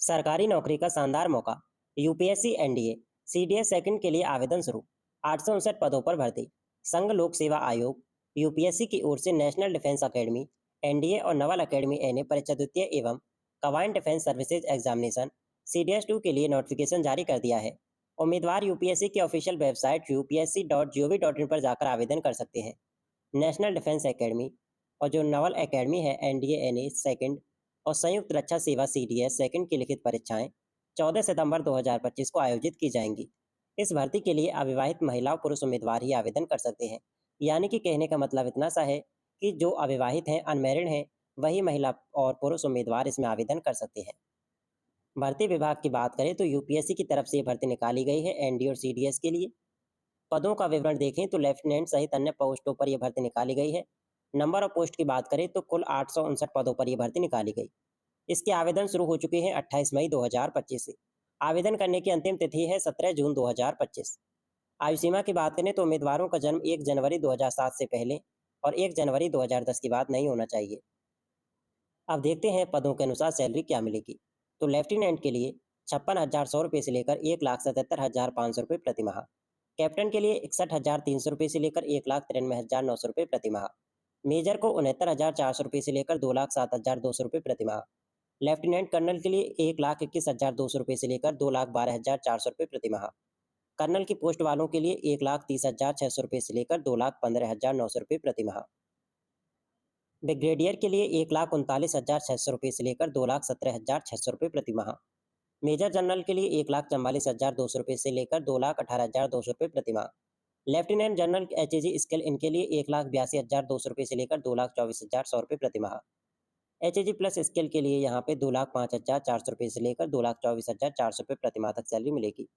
सरकारी नौकरी का शानदार मौका। यूपीएससी एनडीए सीडीएस सेकंड के लिए आवेदन शुरू। 859 पदों पर भर्ती। संघ लोक सेवा आयोग यूपीएससी की ओर से नेशनल डिफेंस एकेडमी एनडीए और नवल एकेडमी एनए परीक्षा द्वितीय एवं combined defence services examination CDS 2 के लिए नोटिफिकेशन जारी कर दिया है। उम्मीदवार यूपीएससी की ऑफिशियल वेबसाइट upsc.gov.in पर जाकर आवेदन कर सकते हैं। नेशनल डिफेंस एकेडमी और जो नवल एकेडमी है एनडीए एनए सेकंड और संयुक्त रक्षा सेवा सीडीएस सेकंड की लिखित परीक्षाएं 14 सितंबर 2025 को आयोजित की जाएंगी। इस भर्ती के लिए अविवाहित महिला और पुरुष उम्मीदवार ही आवेदन कर सकते हैं। यानी कि कहने का मतलब इतना सा है कि जो अविवाहित हैं, अनमैरिड हैं, वही महिला और पुरुष उम्मीदवार इसमें आवेदन कर सकते हैं। भर्ती विभाग की बात करें तो यूपीएससी की तरफ से भर्ती निकाली गई है एनडीए और सीडीएस के लिए। पदों का विवरण देखें तो लेफ्टिनेंट सहित अन्य पोस्टों पर यह भर्ती निकाली गई है। नंबर ऑफ पोस्ट की बात करें तो कुल 859 पदों पर यह भर्ती निकाली गई। इसके आवेदन शुरू हो चुके हैं 28 मई 2025 से। आवेदन करने की अंतिम तिथि है 17 जून 2025। आयु सीमा की बात करें तो उम्मीदवारों का जन्म 1 जनवरी 2007 से पहले और 1 जनवरी 2010 के बाद नहीं होना चाहिए। अब देखते हैं पदों के अनुसार सैलरी क्या मिलेगी। तो लेफ्टिनेंट के लिए 56,100 रुपये से लेकर 1,77,500 रुपये प्रति माह। कैप्टन के लिए 61,300 रुपये से लेकर 1,93,900 रुपये प्रति माह। मेजर को 69,400 रुपये से लेकर 2,07,200 रुपये प्रति माह। लेफ्टिनेंट कर्नल के लिए 1,21,200 रुपये से लेकर 2,12,400 रुपये प्रति माह। कर्नल की पोस्ट वालों के लिए 1,30,600 रुपये से लेकर 2,15,900 रुपये प्रति माह। ब्रिगेडियर के लिए 1,39,600 रुपये से लेकर 2,17,600 रुपये प्रति माह। मेजर जनरल के लिए 1,44,200 रुपये से लेकर 2,18,200 रुपये प्रति माह। लेफ्टिनेंट जनरल एचएजी स्केल इनके लिए 1,82,200 रुपये से लेकर 2,24,100 रुपये प्रति माह। एचएजी प्लस स्केल के लिए यहाँ पे 2,05,400 रुपये से लेकर 2,24,400 रुपये प्रति माह तक सैलरी मिलेगी।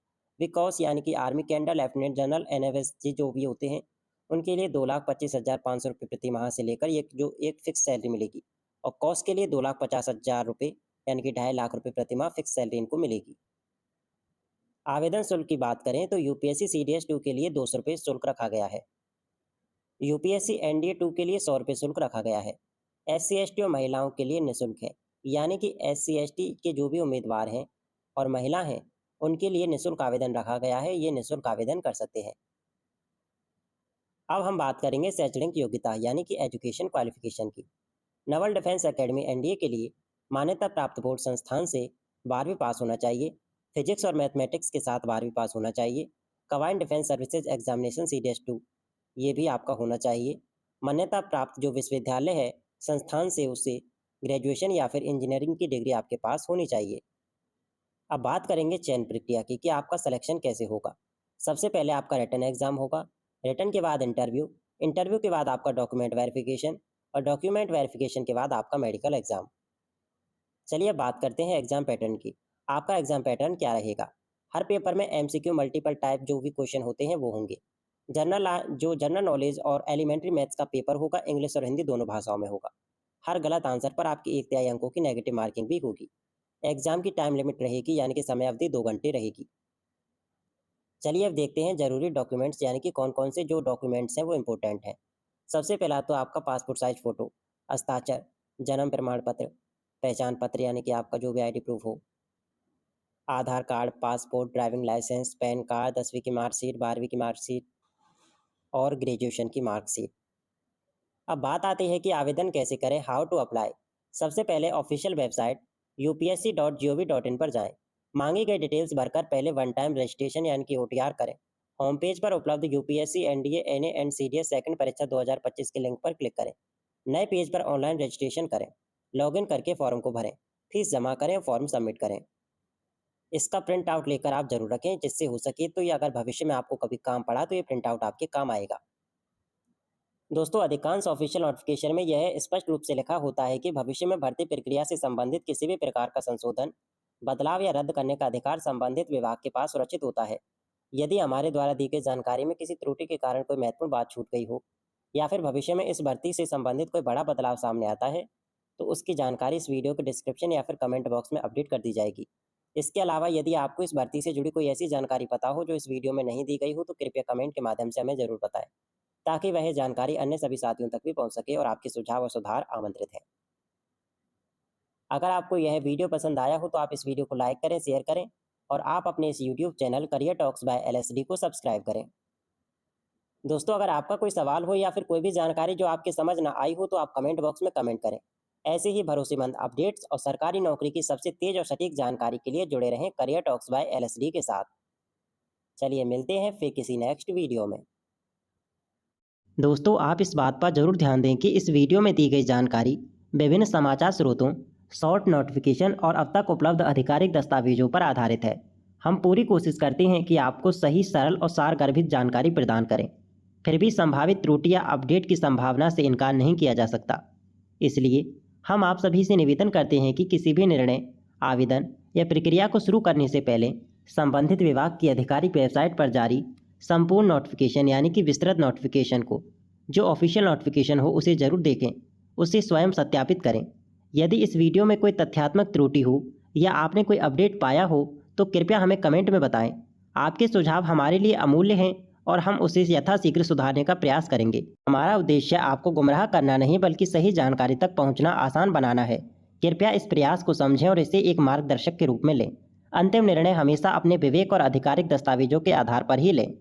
बिकॉज यानी कि आर्मी कैंडा लेफ्टिनेंट जनरल एनएफएसजी जो भी होते हैं उनके लिए 2,25,500 रुपये प्रति माह से लेकर एक फिक्स सैलरी मिलेगी। और कॉस्ट के लिए 2,50,000 रुपये यानी कि 2.5 लाख रुपये प्रति माह फिक्स सैलरी इनको मिलेगी। आवेदन शुल्क की बात करें तो यूपीएससी सीडीएस 2 के लिए 200 रुपये शुल्क रखा गया है। यूपीएससी एनडीए 2 के लिए 100 रुपये शुल्क रखा गया है। SC ST और महिलाओं के लिए निःशुल्क है। यानी कि SC ST के जो भी उम्मीदवार हैं और महिला हैं उनके लिए निःशुल्क आवेदन रखा गया है। ये निःशुल्क आवेदन कर सकते हैं। अब हम बात करेंगे शैक्षणिक योग्यता यानी कि एजुकेशन क्वालिफिकेशन की। नवल डिफेंस एकेडमी एनडीए के लिए मान्यता प्राप्त बोर्ड संस्थान से 12वीं पास होना चाहिए। फिजिक्स और मैथमेटिक्स के साथ 12वीं पास होना चाहिए। Combined defence services examination CDS 2 ये भी आपका होना चाहिए। मान्यता प्राप्त जो विश्वविद्यालय है संस्थान से उससे ग्रेजुएशन या फिर इंजीनियरिंग की डिग्री आपके पास होनी चाहिए। अब बात करेंगे चयन प्रक्रिया की कि आपका सिलेक्शन कैसे होगा। सबसे पहले आपका रिटन एग्जाम होगा। रिटन के बाद इंटरव्यू। इंटरव्यू के बाद आपका डॉक्यूमेंट वेरिफिकेशन और डॉक्यूमेंट वेरिफिकेशन के बाद आपका मेडिकल एग्जाम। चलिए बात करते हैं एग्जाम पैटर्न की। आपका एग्जाम पैटर्न क्या रहेगा। हर पेपर में एमसीक्यू मल्टीपल टाइप जो भी क्वेश्चन होते हैं वो होंगे। जनरल नॉलेज और एलिमेंट्री मैथ्स का पेपर होगा। इंग्लिश और हिंदी दोनों भाषाओं में होगा। हर गलत आंसर पर आपकी 1/3 अंकों की नेगेटिव मार्किंग भी होगी। एग्जाम की टाइम लिमिट रहेगी यानी कि समय अवधि 2 घंटे रहेगी। चलिए अब देखते हैं जरूरी डॉक्यूमेंट्स यानी कि कौन कौन से जो डॉक्यूमेंट्स हैं वो इम्पोर्टेंट हैं। सबसे पहला तो आपका पासपोर्ट साइज फ़ोटो, हस्ताक्षर, जन्म प्रमाण पत्र, पहचान पत्र यानी कि आपका जो भी आईडी प्रूफ हो, Aadhaar card, passport, driving licence, PAN card, 10वीं की मार्कशीट, 12वीं की मार्कशीट और ग्रेजुएशन की मार्कशीट। अब बात आती है कि आवेदन कैसे करें, हाउ टू अप्लाई। सबसे पहले ऑफिशियल वेबसाइट upsc.gov.in पर जाएं। मांगी गई डिटेल्स भरकर पहले वन टाइम रजिस्ट्रेशन यानी कि OTR करें। होम पेज पर उपलब्ध UPSC NDA NA and CDS second परीक्षा 2025 के लिंक पर क्लिक करें। नए पेज पर ऑनलाइन रजिस्ट्रेशन करें। लॉगिन करके फॉर्म को भरें, फीस जमा करें और फॉर्म सबमिट करें। इसका प्रिंट आउट लेकर आप जरूर रखें जिससे हो सके तो ये अगर भविष्य में आपको कभी काम पड़ा तो ये प्रिंट आउट आपके काम आएगा। दोस्तों अधिकांश ऑफिशियल नोटिफिकेशन में यह स्पष्ट रूप से लिखा होता है कि भविष्य में भर्ती प्रक्रिया से संबंधित किसी भी प्रकार का संशोधन, बदलाव या रद्द करने का अधिकार संबंधित विभाग के पास सुरक्षित होता है। यदि हमारे द्वारा दी गई जानकारी में किसी त्रुटि के कारण कोई महत्वपूर्ण बात छूट गई हो या फिर भविष्य में इस भर्ती से संबंधित कोई बड़ा बदलाव सामने आता है तो उसकी जानकारी इस वीडियो के डिस्क्रिप्शन या फिर कमेंट बॉक्स में अपडेट कर दी जाएगी। इसके अलावा यदि आपको इस भर्ती से जुड़ी कोई ऐसी जानकारी पता हो जो इस वीडियो में नहीं दी गई हो तो कृपया कमेंट के माध्यम से हमें जरूर बताएं ताकि वह जानकारी अन्य सभी साथियों तक भी पहुंच सके और आपके सुझाव और सुधार आमंत्रित हैं। अगर आपको यह वीडियो पसंद आया हो तो आप इस वीडियो को लाइक करें, शेयर करें और आप अपने इस YouTube channel career talks bye LSD को सब्सक्राइब करें। दोस्तों, अगर आपका कोई सवाल हो या फिर कोई भी जानकारी जो आपके समझ ना आई हो तो आप कमेंट बॉक्स में कमेंट करें। ऐसे ही भरोसेमंद अपडेट्स और सरकारी नौकरी की सबसे तेज और सटीक जानकारी के लिए जुड़े रहें करियर टॉक्स बाय एलएसडी के साथ। चलिए मिलते हैं फिर किसी नेक्स्ट वीडियो में। दोस्तों, आप इस बात पर जरूर ध्यान दें कि इस वीडियो में दी गई जानकारी विभिन्न समाचार स्रोतों, शॉर्ट नोटिफिकेशन और अब तक उपलब्ध आधिकारिक दस्तावेजों पर आधारित है। हम पूरी कोशिश करते हैं कि आपको सही, सरल और सारगर्भित जानकारी प्रदान करें। फिर भी संभावित त्रुटि या अपडेट की संभावना से इनकार नहीं किया जा सकता। इसलिए हम आप सभी से निवेदन करते हैं कि किसी भी निर्णय, आवेदन या प्रक्रिया को शुरू करने से पहले संबंधित विभाग की आधिकारिक वेबसाइट पर जारी संपूर्ण नोटिफिकेशन यानी कि विस्तृत नोटिफिकेशन को, जो ऑफिशियल नोटिफिकेशन हो, उसे जरूर देखें, उसे स्वयं सत्यापित करें। यदि इस वीडियो में कोई तथ्यात्मक त्रुटि हो या आपने कोई अपडेट पाया हो तो कृपया हमें कमेंट में बताएं। आपके सुझाव हमारे लिए अमूल्य हैं और हम उसे यथाशीघ्र सुधारने का प्रयास करेंगे। हमारा उद्देश्य आपको गुमराह करना नहीं बल्कि सही जानकारी तक पहुंचना आसान बनाना है। कृपया इस प्रयास को समझें और इसे एक मार्गदर्शक के रूप में लें। अंतिम निर्णय हमेशा अपने विवेक और आधिकारिक दस्तावेजों के आधार पर ही लें।